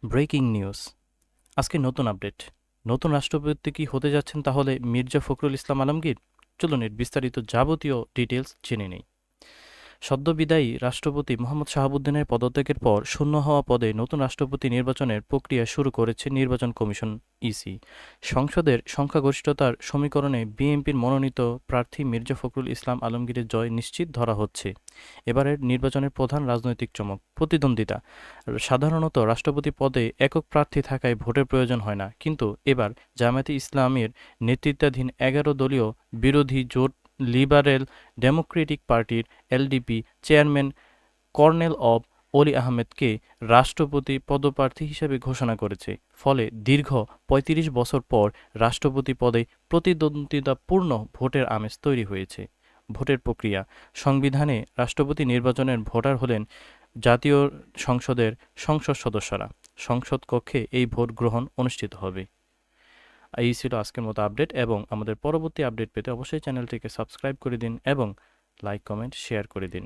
Breaking news. আজকে নতুন update. নতুন রাষ্ট্রপতি কি হতে যাচ্ছেন তাহলে মির্জা ফখরুল ইসলাম আলমগীর? চলুন এর বিস্তারিত যাবতীয় ডিটেলস জেনে নেই। সদ্যবিদায়ী রাষ্ট্রপতি মোহাম্মদ শাহাবুদ্দিনের পদত্যাগের পর শূন্য হওয়া পদে নতুন রাষ্ট্রপতি নির্বাচনের প্রক্রিয়া শুরু করেছে নির্বাচন কমিশন ইসি। সংসদের সংখ্যাগরিষ্ঠতার সমীকরণে বিএনপির মনোনীত প্রার্থী মির্জা ফখরুল ইসলাম আলমগীরের জয় নিশ্চিত ধরা হচ্ছে। এবারের নির্বাচনের প্রধান রাজনৈতিক চমক প্রতিদ্বন্দ্বিতা। সাধারণত রাষ্ট্রপতি পদে একক প্রার্থী থাকায় ভোটের প্রয়োজন হয় না, কিন্তু এবার জামায়াতে ইসলামীর নেতৃত্বাধীন ১১ দলীয় বিরোধী জোট লিবারেল ডেমোক্রেটিক পার্টির এলডিপি চেয়ারম্যান কর্নেল অব অলি আহমেদকে রাষ্ট্রপতি পদপ্রার্থী হিসেবে ঘোষণা করেছে। ফলে দীর্ঘ ৩৫ বছর পর রাষ্ট্রপতি পদে প্রতিদ্বন্দ্বিতাপূর্ণ ভোটের আমেজ তৈরি হয়েছে। ভোটের প্রক্রিয়া। সংবিধানে রাষ্ট্রপতি নির্বাচনের ভোটার হলেন জাতীয় সংসদের সংসদ সদস্যরা। সংসদ কক্ষে এই ভোট গ্রহণ অনুষ্ঠিত হবে। এই ছিল আজকের মতো আপডেট, এবং আমাদের পরবর্তী আপডেট পেতে অবশ্যই চ্যানেলটিকে সাবস্ক্রাইব করে দিন এবং লাইক কমেন্ট শেয়ার করে দিন।